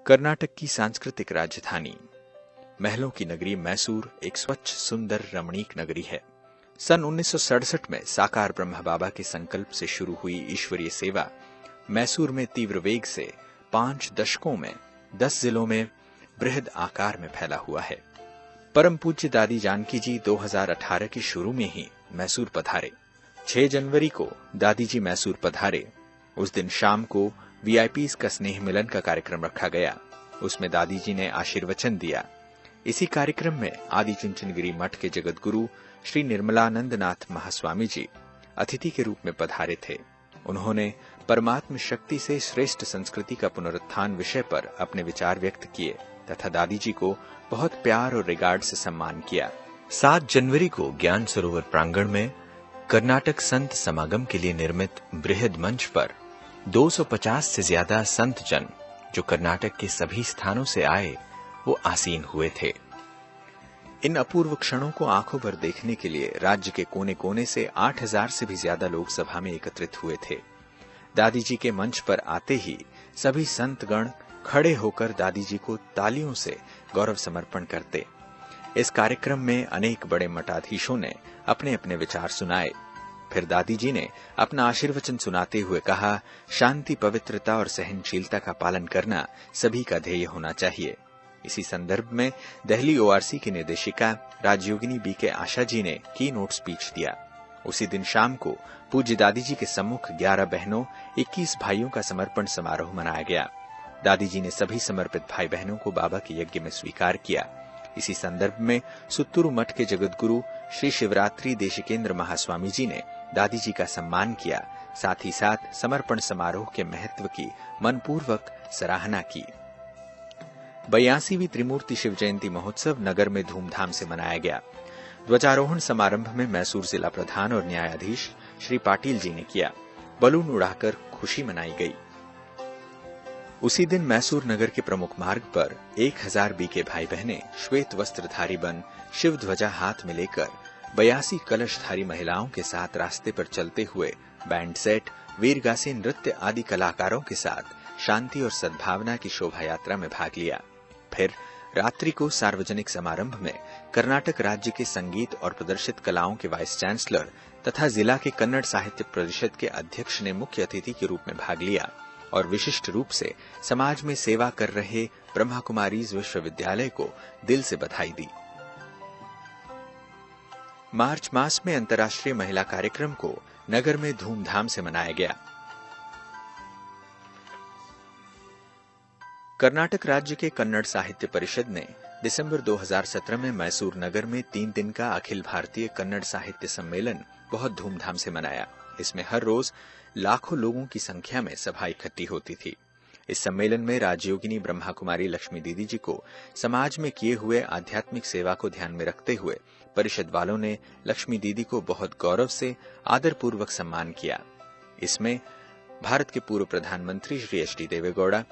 कर्नाटक की सांस्कृतिक राजधानी, महलों की नगरी मैसूर एक स्वच्छ, सुंदर, रमणीक नगरी है। सन 1967 में साकार ब्रह्म बाबा के संकल्प से शुरू हुई ईश्वरीय सेवा मैसूर में तीव्र वेग से 5 दशकों में 10 जिलों में बृहद आकार में फैला हुआ है। परम पूज्य दादी जानकी जी 2018 के शुरू में ही मैसूर पधारे। 6 जनवरी को दादी जी मैसूर पधारे। उस दिन शाम को वीआईपीज का स्नेह मिलन का कार्यक्रम रखा गया। उसमें दादी जी ने आशीर्वचन दिया। इसी कार्यक्रम में आदि चुनचुनगिरी मठ के जगत गुरु श्री निर्मलानंद नाथ महास्वामी जी अतिथि के रूप में पधारे थे। उन्होंने परमात्म शक्ति से श्रेष्ठ संस्कृति का पुनरुत्थान विषय पर अपने विचार व्यक्त किए तथा दादी जी को बहुत प्यार और रिगार्ड से सम्मान किया। 7 जनवरी को ज्ञान सरोवर प्रांगण में कर्नाटक संत समागम के लिए निर्मित बृहद मंच पर 250 से ज्यादा संत जन जो कर्नाटक के सभी स्थानों से आए वो आसीन हुए थे। इन अपूर्व क्षणों को आंखों भर देखने के लिए राज्य के कोने कोने से 8000 से भी ज्यादा लोग सभा में एकत्रित हुए थे। दादी जी के मंच पर आते ही सभी संतगण खड़े होकर दादी जी को तालियों से गौरव समर्पण करते। इस कार्यक्रम में अनेक बड़े मठाधीशों ने अपने अपने विचार सुनाए। फिर दादी जी ने अपना आशीर्वचन सुनाते हुए कहा, शांति, पवित्रता और सहनशीलता का पालन करना सभी का ध्येय होना चाहिए। इसी संदर्भ में दिल्ली ओआरसी की निर्देशिका राजयोगिनी बीके आशा जी ने की नोट स्पीच दिया। उसी दिन शाम को पूज्य दादी जी के सम्मुख 11 बहनों 21 भाइयों का समर्पण समारोह मनाया गया। दादी जी ने सभी समर्पित भाई बहनों को बाबा के यज्ञ में स्वीकार किया। इसी संदर्भ में सुत्तूरू मठ के जगत गुरु श्री शिवरात्रि देशिकेंद्र महास्वामी जी ने दादी जी का सम्मान किया। साथ ही साथ समर्पण समारोह के महत्व की मनपूर्वक सराहना की। 82वीं त्रिमूर्ति शिव जयंती महोत्सव नगर में धूमधाम से मनाया गया। ध्वजारोहण समारंभ में मैसूर जिला प्रधान और न्यायाधीश श्री पाटिल जी ने किया। बलून उड़ाकर खुशी मनाई गई। उसी दिन मैसूर नगर के प्रमुख मार्ग पर 1000 बीके भाई बहनें श्वेत वस्त्रधारी बन शिव ध्वजा हाथ में लेकर 82 कलशधारी महिलाओं के साथ रास्ते पर चलते हुए बैंड सेट, वीरगासे नृत्य आदि कलाकारों के साथ शांति और सद्भावना की शोभा यात्रा में भाग लिया। फिर रात्रि को सार्वजनिक समारंभ में कर्नाटक राज्य के संगीत और प्रदर्शित कलाओं के वाइस चांसलर तथा जिला के कन्नड़ साहित्य परिषद के अध्यक्ष ने मुख्य अतिथि के रूप में भाग लिया और विशिष्ट रूप से समाज में सेवा कर रहे ब्रह्मा कुमारीज विश्वविद्यालय को दिल से बधाई दी। मार्च मास में अंतर्राष्ट्रीय महिला कार्यक्रम को नगर में धूमधाम से मनाया गया। कर्नाटक राज्य के कन्नड़ साहित्य परिषद ने दिसंबर 2017 में मैसूर नगर में 3 दिन का अखिल भारतीय कन्नड़ साहित्य सम्मेलन बहुत धूमधाम से मनाया। इसमें हर रोज लाखों लोगों की संख्या में सभा इकट्ठी होती थी। इस सम्मेलन में राजयोगिनी ब्रह्मा कुमारी लक्ष्मी दीदी जी को समाज में किए हुए आध्यात्मिक सेवा को ध्यान में रखते हुए परिषद वालों ने लक्ष्मी दीदी को बहुत गौरव से आदरपूर्वक सम्मान किया। इसमें भारत के पूर्व प्रधानमंत्री श्री एच.डी. देवेगौड़ा,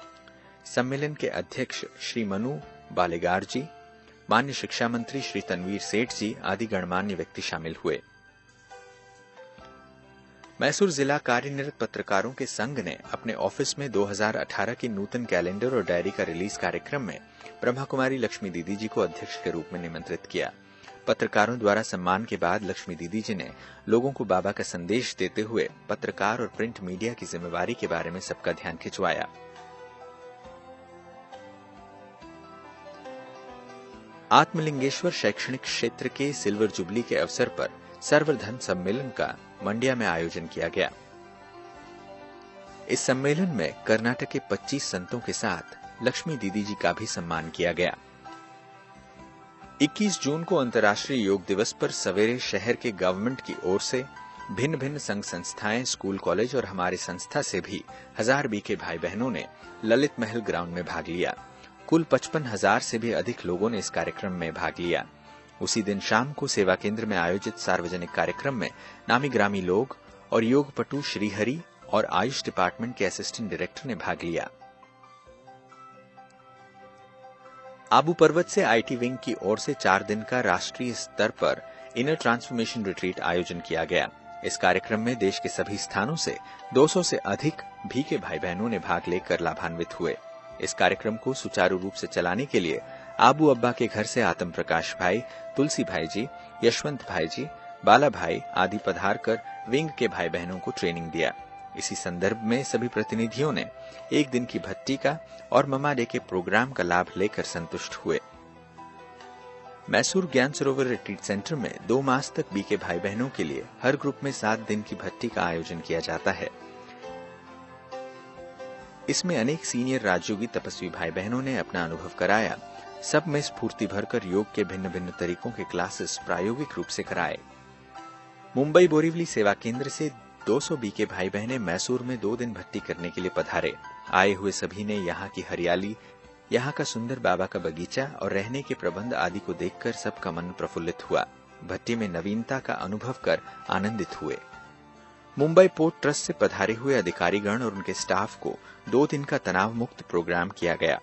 सम्मेलन के अध्यक्ष श्री मनु बालेगार जी, मान्य शिक्षा मंत्री श्री तनवीर सेठ जी आदि गणमान्य व्यक्ति शामिल हुए। मैसूर जिला कार्यनिरत पत्रकारों के संघ ने अपने ऑफिस में 2018 की नूतन कैलेंडर और डायरी का रिलीज कार्यक्रम में ब्रह्मा कुमारी लक्ष्मी दीदी जी को अध्यक्ष के रूप में निमंत्रित किया। पत्रकारों द्वारा सम्मान के बाद लक्ष्मी दीदी जी ने लोगों को बाबा का संदेश देते हुए पत्रकार और प्रिंट मीडिया की जिम्मेवारी के बारे में सबका ध्यान खिंचवाया। आत्मलिंगेश्वर शैक्षणिक क्षेत्र के सिल्वर जुबली के अवसर पर सर्वधर्म सम्मेलन का मंडिया में आयोजन किया गया। इस सम्मेलन में कर्नाटक के 25 संतों के साथ लक्ष्मी दीदी जी का भी सम्मान किया गया। 21 जून को अंतर्राष्ट्रीय योग दिवस पर सवेरे शहर के गवर्नमेंट की ओर से भिन्न भिन्न संघ संस्थाएं, स्कूल, कॉलेज और हमारी संस्था से भी 1000 बीके भाई बहनों ने ललित महल ग्राउंड में भाग लिया। कुल 55,000 से भी अधिक लोगों ने इस कार्यक्रम में भाग लिया। उसी दिन शाम को सेवा केंद्र में आयोजित सार्वजनिक कार्यक्रम में नामी ग्रामी लोग और योगपटु श्रीहरि और आयुष डिपार्टमेंट के असिस्टेंट डायरेक्टर ने भाग लिया। आबू पर्वत से आईटी विंग की ओर से 4 दिन का राष्ट्रीय स्तर पर इनर ट्रांसफॉर्मेशन रिट्रीट आयोजन किया गया। इस कार्यक्रम में देश के सभी स्थानों से 200 से अधिक भीके भाई बहनों ने भाग लेकर लाभान्वित हुए। इस कार्यक्रम को सुचारू रूप से चलाने के लिए आबू अब्बा के घर से आत्म प्रकाश भाई, तुलसी भाई जी, यशवंत भाई जी, बाला भाई आदि पधार कर विंग के भाई बहनों को ट्रेनिंग दिया। इसी संदर्भ में सभी प्रतिनिधियों ने एक दिन की भट्टी का और ममा डे के प्रोग्राम का लाभ लेकर संतुष्ट हुए। मैसूर ज्ञान सरोवर रिट्रीट सेंटर में 2 मास तक बीके भाई बहनों के लिए हर ग्रुप में 7 दिन की भट्टी का आयोजन किया जाता है। इसमें अनेक सीनियर राजयोगी तपस्वी भाई बहनों ने अपना अनुभव कराया। सब में स्फूर्ति भरकर योग के भिन्न भिन्न तरीकों के क्लासेस प्रायोगिक रूप से कराए। मुंबई बोरीवली सेवा केंद्र से 200 बीके भाई बहने मैसूर में 2 दिन भट्टी करने के लिए पधारे। आए हुए सभी ने यहाँ की हरियाली, यहाँ का सुंदर बाबा का बगीचा और रहने के प्रबंध आदि को देखकर सबका मन प्रफुल्लित हुआ। भट्टी में नवीनता का अनुभव कर आनंदित हुए। मुंबई पोर्ट ट्रस्ट से पधारे हुए अधिकारीगण और उनके स्टाफ को 2 दिन का तनाव मुक्त प्रोग्राम किया गया।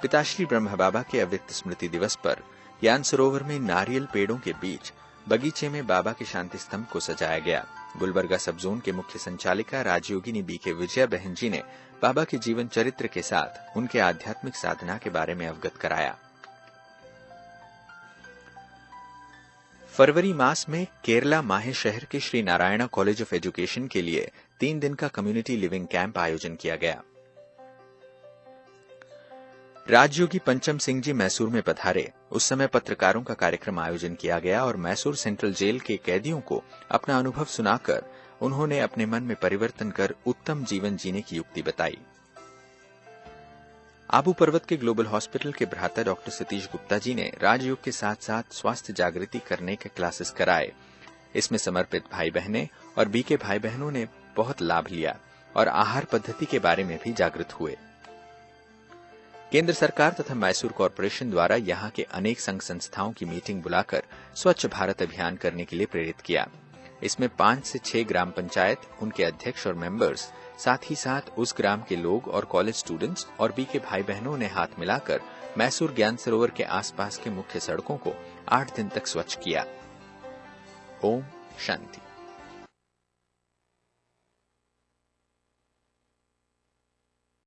पिताश्री ब्रह्म बाबा के अव्यक्त स्मृति दिवस पर ज्ञान सरोवर में नारियल पेड़ों के बीच बगीचे में बाबा के शांति स्तंभ को सजाया गया। गुलबर्गा सब जोन के मुख्य संचालिका राजयोगिनी बीके विजया बहन जी ने बाबा के जीवन चरित्र के साथ उनके आध्यात्मिक साधना के बारे में अवगत कराया। फरवरी मास में केरला माहे शहर के Shri Narayana college of education के लिए 3 दिन का कम्युनिटी लिविंग कैंप आयोजन किया गया। राजयोगी पंचम सिंह जी मैसूर में पधारे। उस समय पत्रकारों का कार्यक्रम आयोजन किया गया और मैसूर सेंट्रल जेल के कैदियों को अपना अनुभव सुनाकर उन्होंने अपने मन में परिवर्तन कर उत्तम जीवन जीने की युक्ति बताई। आबू पर्वत के ग्लोबल हॉस्पिटल के भ्राता डॉक्टर सतीश गुप्ता जी ने राजयोग के साथ साथ स्वास्थ्य जागृति करने के क्लासेस कराए। इसमें समर्पित भाई बहनें और बीके भाई बहनों ने बहुत लाभ लिया और आहार पद्धति के बारे में भी जागृत हुए। केंद्र सरकार तथा मैसूर कॉरपोरेशन द्वारा यहाँ के अनेक संघ संस्थाओं की मीटिंग बुलाकर स्वच्छ भारत अभियान करने के लिए प्रेरित किया। इसमें 5 से 6 ग्राम पंचायत, उनके अध्यक्ष और मेंबर्स, साथ ही साथ उस ग्राम के लोग और कॉलेज स्टूडेंट्स और बीके भाई बहनों ने हाथ मिलाकर मैसूर ज्ञान सरोवर के आसपास के मुख्य सड़कों को 8 दिन तक स्वच्छ किया। ओम शांति।